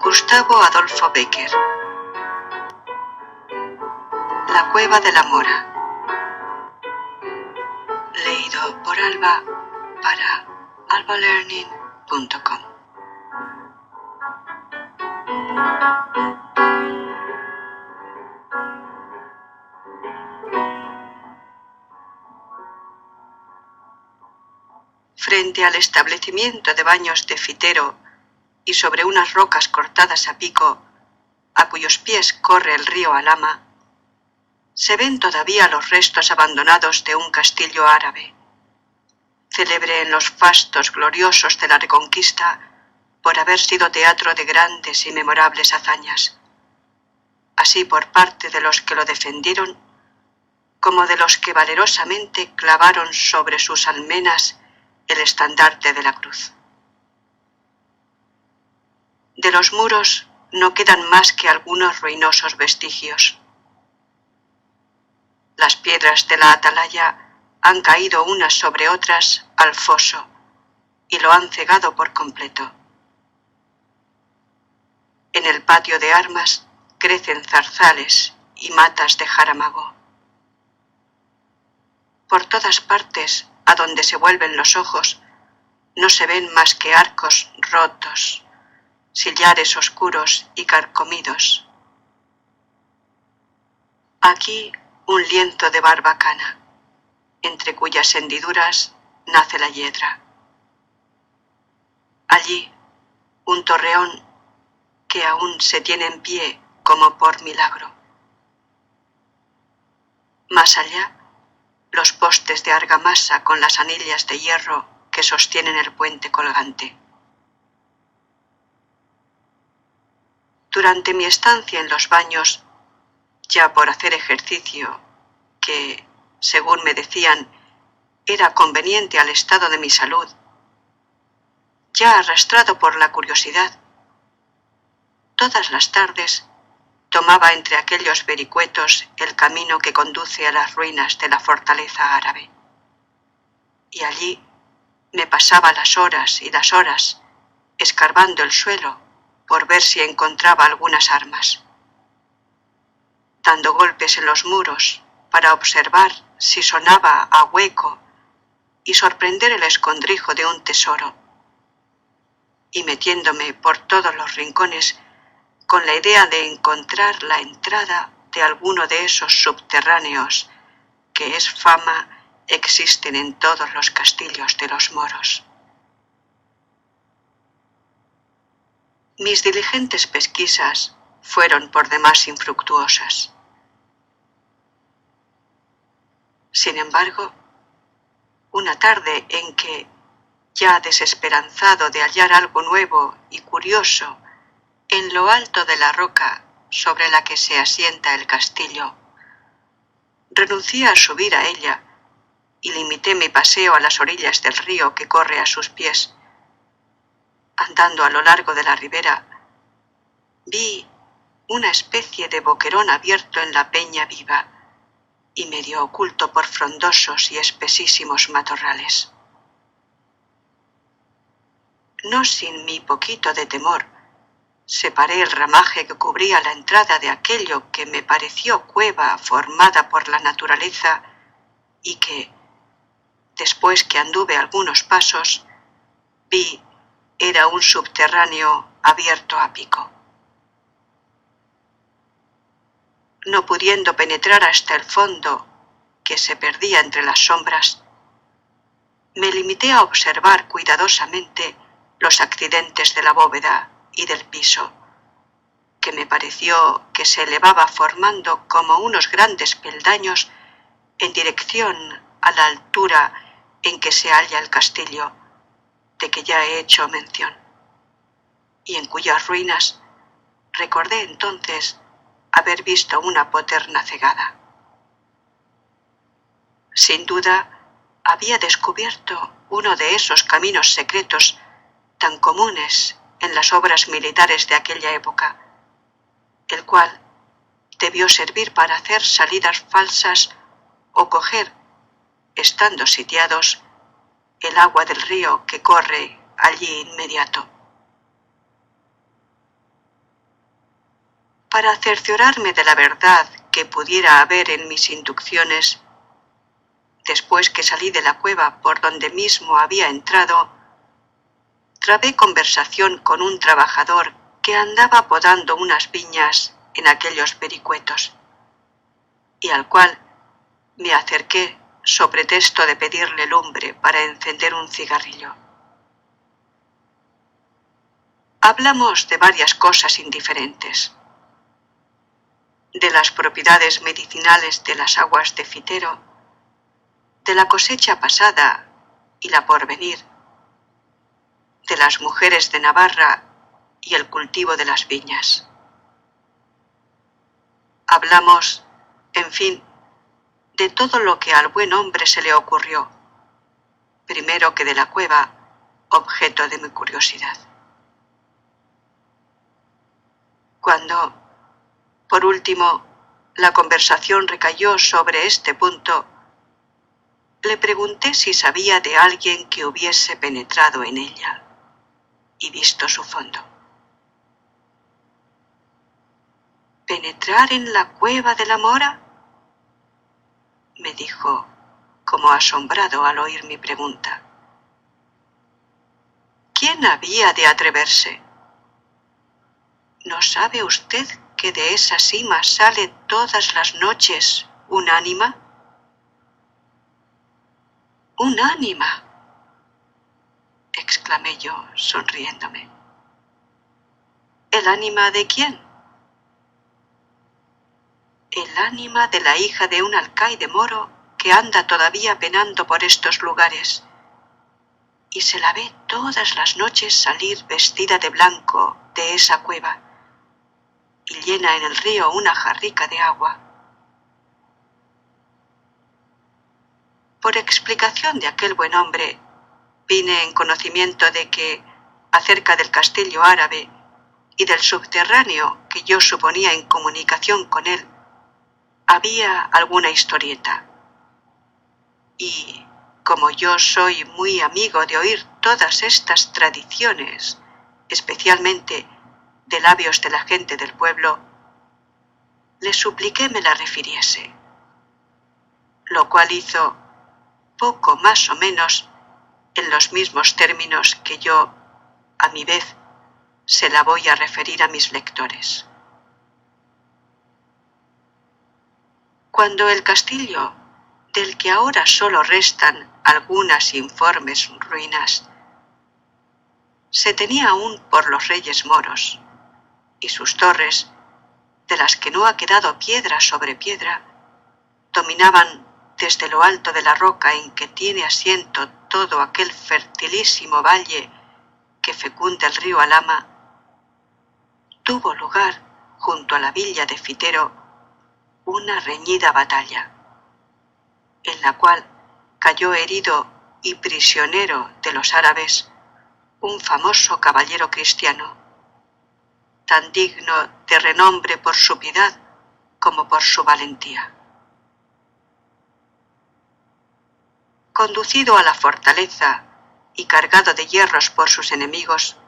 Gustavo Adolfo Bécquer. La cueva de la mora. Leído por Alba para albalearning.com. Frente al establecimiento de baños de Fitero y sobre unas rocas cortadas a pico, a cuyos pies corre el río Alhama, se ven todavía los restos abandonados de un castillo árabe, célebre en los fastos gloriosos de la Reconquista por haber sido teatro de grandes y memorables hazañas, así por parte de los que lo defendieron, como de los que valerosamente clavaron sobre sus almenas el estandarte de la cruz. De los muros no quedan más que algunos ruinosos vestigios. Las piedras de la atalaya han caído unas sobre otras al foso y lo han cegado por completo. En el patio de armas crecen zarzales y matas de jaramago. Por todas partes, a donde se vuelven los ojos, no se ven más que arcos rotos, sillares oscuros y carcomidos. Aquí un lienzo de barbacana, entre cuyas hendiduras nace la hiedra. Allí un torreón que aún se tiene en pie como por milagro. Más allá, los postes de argamasa con las anillas de hierro que sostienen el puente colgante. Durante mi estancia en los baños, ya por hacer ejercicio, que, según me decían, era conveniente al estado de mi salud, ya arrastrado por la curiosidad, todas las tardes tomaba entre aquellos vericuetos el camino que conduce a las ruinas de la fortaleza árabe. Y allí me pasaba las horas y las horas escarbando el suelo por ver si encontraba algunas armas, dando golpes en los muros para observar si sonaba a hueco y sorprender el escondrijo de un tesoro, y metiéndome por todos los rincones con la idea de encontrar la entrada de alguno de esos subterráneos que es fama existen en todos los castillos de los moros. Mis diligentes pesquisas fueron por demás infructuosas. Sin embargo, una tarde en que, ya desesperanzado de hallar algo nuevo y curioso en lo alto de la roca sobre la que se asienta el castillo, renuncié a subir a ella y limité mi paseo a las orillas del río que corre a sus pies. Andando a lo largo de la ribera, vi una especie de boquerón abierto en la peña viva y medio oculto por frondosos y espesísimos matorrales. No sin mi poquito de temor, separé el ramaje que cubría la entrada de aquello que me pareció cueva formada por la naturaleza y que, después que anduve algunos pasos, vi era un subterráneo abierto a pico. No pudiendo penetrar hasta el fondo, que se perdía entre las sombras, me limité a observar cuidadosamente los accidentes de la bóveda y del piso, que me pareció que se elevaba formando como unos grandes peldaños en dirección a la altura en que se halla el castillo, de que ya he hecho mención, y en cuyas ruinas recordé entonces haber visto una poterna cegada. Sin duda, había descubierto uno de esos caminos secretos tan comunes en las obras militares de aquella época, el cual debió servir para hacer salidas falsas o coger, estando sitiados, el agua del río que corre allí inmediato. Para cerciorarme de la verdad que pudiera haber en mis inducciones, después que salí de la cueva por donde mismo había entrado, trabé conversación con un trabajador que andaba podando unas viñas en aquellos vericuetos, y al cual me acerqué so pretexto de pedirle lumbre para encender un cigarrillo. Hablamos de varias cosas indiferentes, de las propiedades medicinales de las aguas de Fitero, de la cosecha pasada y la por venir, de las mujeres de Navarra y el cultivo de las viñas. Hablamos, en fin, de todo lo que al buen hombre se le ocurrió, primero que de la cueva, objeto de mi curiosidad. Cuando, por último, la conversación recayó sobre este punto, le pregunté si sabía de alguien que hubiese penetrado en ella y visto su fondo. ¿Penetrar en la cueva de la Mora?, me dijo, como asombrado al oír mi pregunta. ¿Quién había de atreverse? ¿No sabe usted que de esa sima sale todas las noches un ánima? ¡Un ánima!, exclamé yo, sonriéndome. ¿El ánima de quién? El ánima de la hija de un alcaide moro que anda todavía penando por estos lugares, y se la ve todas las noches salir vestida de blanco de esa cueva, y llena en el río una jarrica de agua. Por explicación de aquel buen hombre, vine en conocimiento de que, acerca del castillo árabe y del subterráneo que yo suponía en comunicación con él, había alguna historieta. Y, como yo soy muy amigo de oír todas estas tradiciones, especialmente de labios de la gente del pueblo, le supliqué me la refiriese, lo cual hizo poco más o menos en los mismos términos que yo, a mi vez, se la voy a referir a mis lectores. Cuando el castillo, del que ahora solo restan algunas informes ruinas, se tenía aún por los reyes moros, y sus torres, de las que no ha quedado piedra sobre piedra, dominaban desde lo alto de la roca en que tiene asiento todo aquel fertilísimo valle que fecunda el río Alhama, tuvo lugar, junto a la villa de Fitero, una reñida batalla, en la cual cayó herido y prisionero de los árabes un famoso caballero cristiano, tan digno de renombre por su piedad como por su valentía. Conducido a la fortaleza y cargado de hierros por sus enemigos,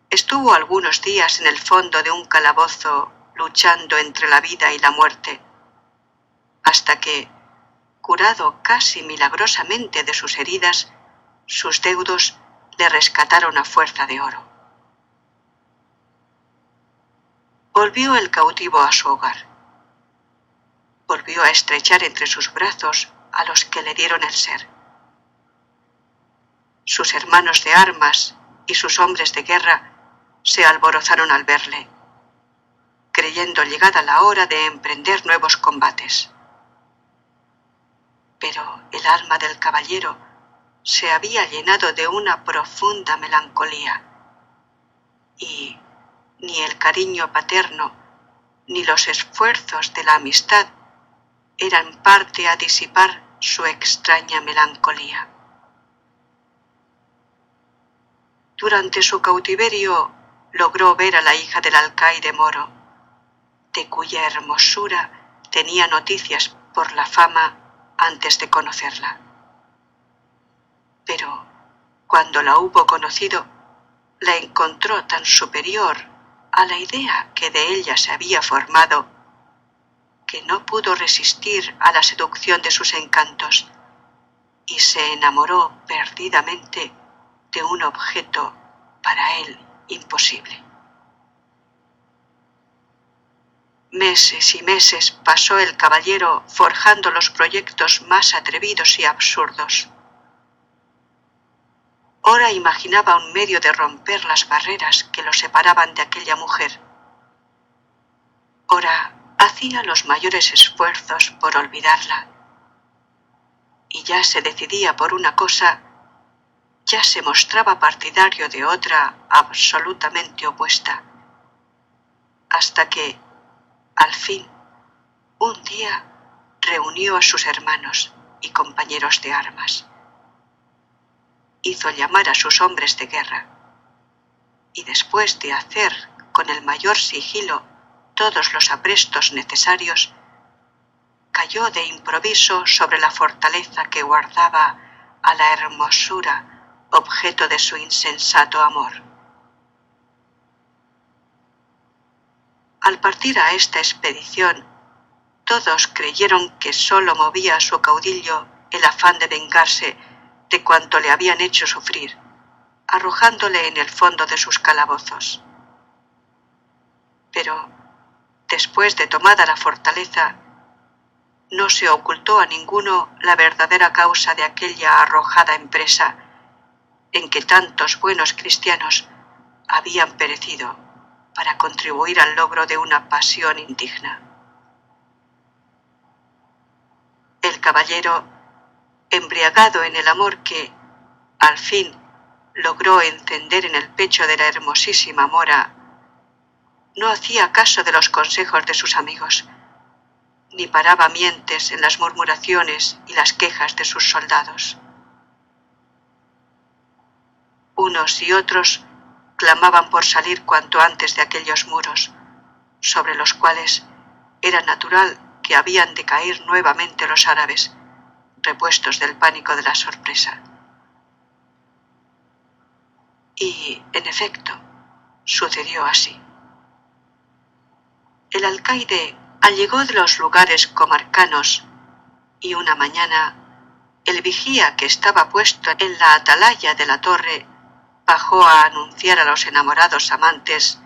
estuvo algunos días en el fondo de un calabozo luchando entre la vida y la muerte, hasta que, curado casi milagrosamente de sus heridas, sus deudos le rescataron a fuerza de oro. Volvió el cautivo a su hogar. Volvió a estrechar entre sus brazos a los que le dieron el ser. Sus hermanos de armas y sus hombres de guerra se alborozaron al verle, creyendo llegada la hora de emprender nuevos combates. Pero el alma del caballero se había llenado de una profunda melancolía, y ni el cariño paterno ni los esfuerzos de la amistad eran parte a disipar su extraña melancolía. Durante su cautiverio logró ver a la hija del alcaide moro, de cuya hermosura tenía noticias por la fama antes de conocerla. Pero cuando la hubo conocido, la encontró tan superior a la idea que de ella se había formado, que no pudo resistir a la seducción de sus encantos y se enamoró perdidamente de un objeto para él imposible. Meses y meses pasó el caballero forjando los proyectos más atrevidos y absurdos. Ora imaginaba un medio de romper las barreras que lo separaban de aquella mujer. Ora hacía los mayores esfuerzos por olvidarla. Y ya se decidía por una cosa, ya se mostraba partidario de otra absolutamente opuesta. Hasta que, al fin, un día reunió a sus hermanos y compañeros de armas. Hizo llamar a sus hombres de guerra y después de hacer con el mayor sigilo todos los aprestos necesarios, cayó de improviso sobre la fortaleza que guardaba a la hermosura, objeto de su insensato amor. Al partir a esta expedición, todos creyeron que sólo movía a su caudillo el afán de vengarse de cuanto le habían hecho sufrir, arrojándole en el fondo de sus calabozos. Pero, después de tomada la fortaleza, no se ocultó a ninguno la verdadera causa de aquella arrojada empresa en que tantos buenos cristianos habían perecido para contribuir al logro de una pasión indigna. El caballero, embriagado en el amor que, al fin, logró encender en el pecho de la hermosísima mora, no hacía caso de los consejos de sus amigos, ni paraba mientes en las murmuraciones y las quejas de sus soldados. Unos y otros clamaban por salir cuanto antes de aquellos muros, sobre los cuales era natural que habían de caer nuevamente los árabes, repuestos del pánico de la sorpresa. Y, en efecto, sucedió así. El alcaide allegó de los lugares comarcanos y una mañana el vigía que estaba puesto en la atalaya de la torre bajó a anunciar a los enamorados amantes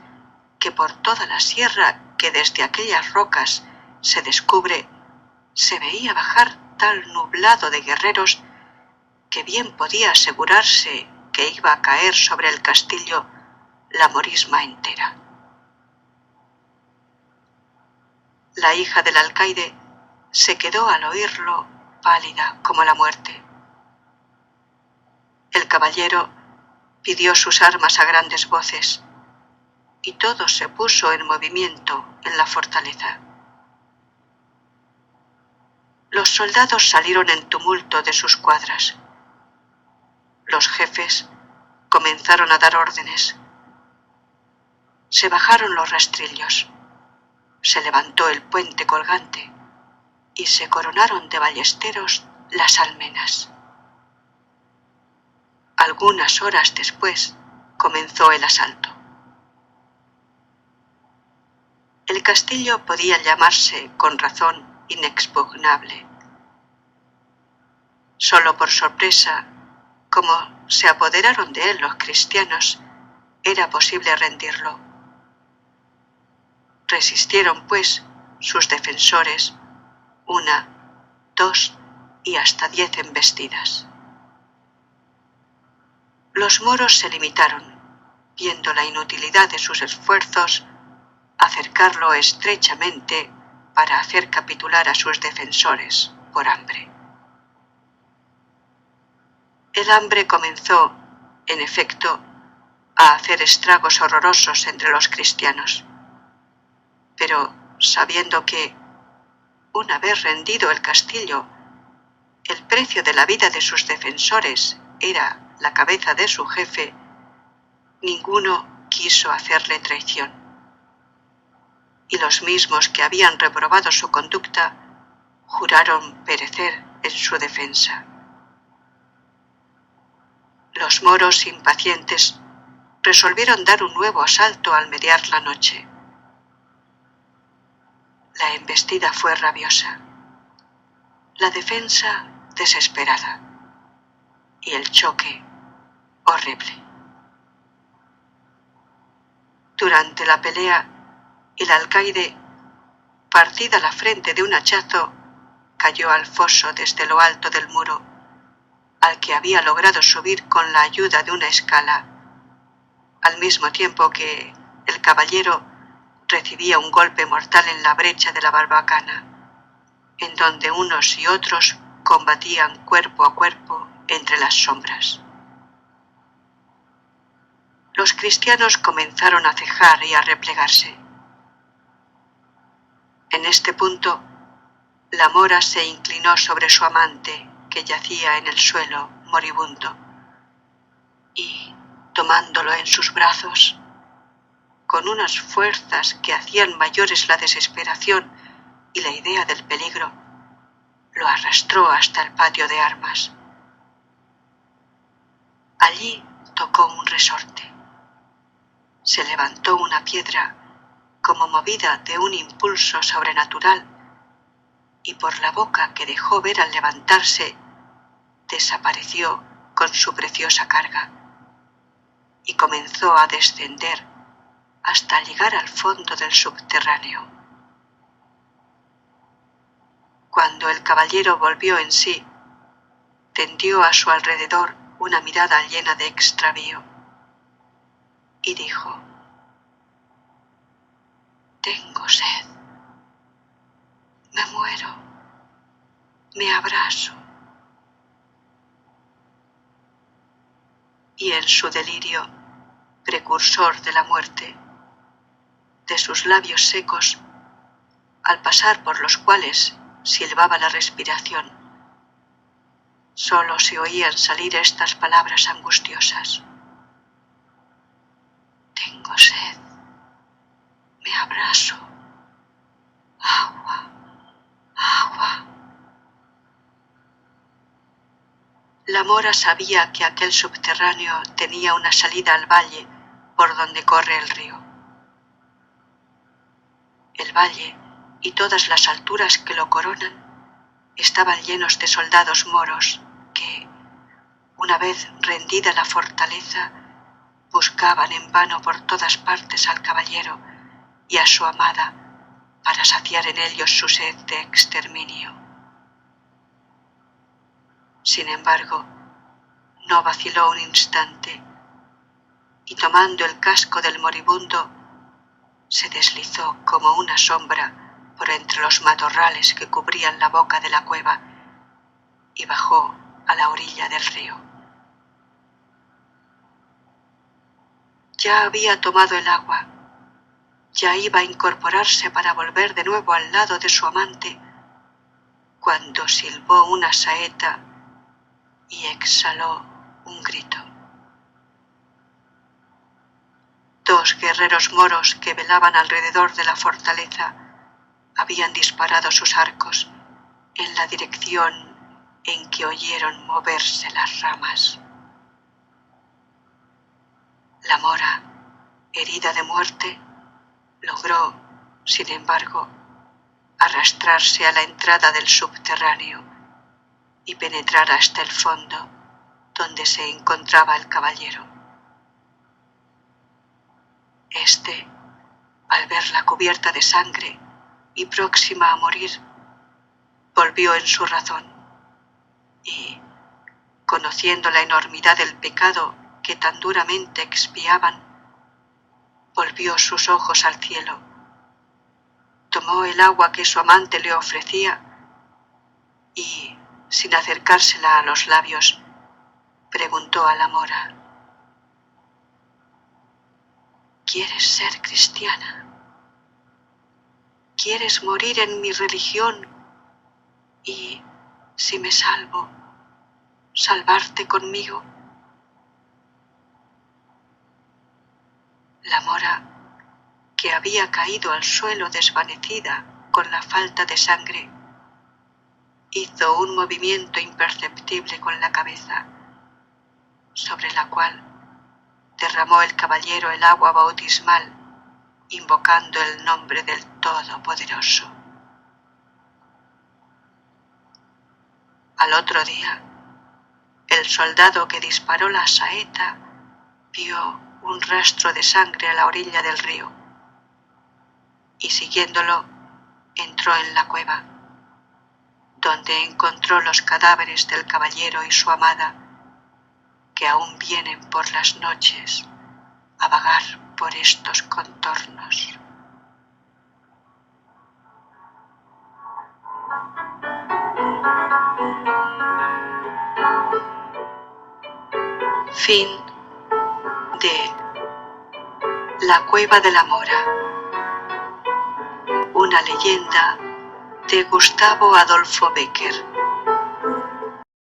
que por toda la sierra que desde aquellas rocas se descubre se veía bajar tal nublado de guerreros que bien podía asegurarse que iba a caer sobre el castillo la morisma entera. La hija del alcaide se quedó al oírlo pálida como la muerte. El caballero pidió sus armas a grandes voces y todo se puso en movimiento en la fortaleza. Los soldados salieron en tumulto de sus cuadras. Los jefes comenzaron a dar órdenes. Se bajaron los rastrillos, se levantó el puente colgante y se coronaron de ballesteros las almenas. Algunas horas después comenzó el asalto. El castillo podía llamarse, con razón, inexpugnable. Solo por sorpresa, como se apoderaron de él los cristianos, era posible rendirlo. Resistieron, pues, sus defensores 1, 2 y hasta 10 embestidas. Los moros se limitaron, viendo la inutilidad de sus esfuerzos, a cercarlo estrechamente para hacer capitular a sus defensores por hambre. El hambre comenzó, en efecto, a hacer estragos horrorosos entre los cristianos, pero sabiendo que, una vez rendido el castillo, el precio de la vida de sus defensores era la cabeza de su jefe, ninguno quiso hacerle traición. Y los mismos que habían reprobado su conducta juraron perecer en su defensa. Los moros impacientes resolvieron dar un nuevo asalto al mediar la noche. La embestida fue rabiosa, la defensa desesperada y el choque horrible. Durante la pelea, el alcaide, partida la frente de un hachazo, cayó al foso desde lo alto del muro, al que había logrado subir con la ayuda de una escala, al mismo tiempo que el caballero recibía un golpe mortal en la brecha de la barbacana, en donde unos y otros combatían cuerpo a cuerpo entre las sombras. Los cristianos comenzaron a cejar y a replegarse. En este punto, la mora se inclinó sobre su amante, que yacía en el suelo moribundo, y, tomándolo en sus brazos, con unas fuerzas que hacían mayores la desesperación y la idea del peligro, lo arrastró hasta el patio de armas. Allí tocó un resorte. Se levantó una piedra como movida de un impulso sobrenatural, y por la boca que dejó ver al levantarse, desapareció con su preciosa carga y comenzó a descender hasta llegar al fondo del subterráneo. Cuando el caballero volvió en sí, tendió a su alrededor una mirada llena de extravío y dijo: «Tengo sed, me muero, me abraso». Y en su delirio, precursor de la muerte, de sus labios secos, al pasar por los cuales silbaba la respiración, solo se oían salir estas palabras angustiosas: «Tengo sed, me abraso, agua, agua». La mora sabía que aquel subterráneo tenía una salida al valle por donde corre el río. El valle y todas las alturas que lo coronan estaban llenos de soldados moros que, una vez rendida la fortaleza, buscaban en vano por todas partes al caballero y a su amada para saciar en ellos su sed de exterminio. Sin embargo, no vaciló un instante y, tomando el casco del moribundo, se deslizó como una sombra por entre los matorrales que cubrían la boca de la cueva y bajó a la orilla del río. Ya había tomado el agua, ya iba a incorporarse para volver de nuevo al lado de su amante, cuando silbó una saeta y exhaló un grito. Dos guerreros moros que velaban alrededor de la fortaleza habían disparado sus arcos en la dirección en que oyeron moverse las ramas. La mora, herida de muerte, logró, sin embargo, arrastrarse a la entrada del subterráneo y penetrar hasta el fondo, donde se encontraba el caballero. Este, al verla cubierta de sangre y próxima a morir, volvió en su razón y, conociendo la enormidad del pecado que tan duramente expiaban, volvió sus ojos al cielo, tomó el agua que su amante le ofrecía y, sin acercársela a los labios, preguntó a la mora: ¿quieres ser cristiana? ¿Quieres morir en mi religión y, si me salvo, salvarte conmigo? La mora, que había caído al suelo desvanecida con la falta de sangre, hizo un movimiento imperceptible con la cabeza, sobre la cual derramó el caballero el agua bautismal, invocando el nombre del Todopoderoso. Al otro día, el soldado que disparó la saeta vio un rastro de sangre a la orilla del río y siguiéndolo entró en la cueva, donde encontró los cadáveres del caballero y su amada, que aún vienen por las noches a vagar por estos contornos. Fin de La cueva de la mora, una leyenda de Gustavo Adolfo Bécquer.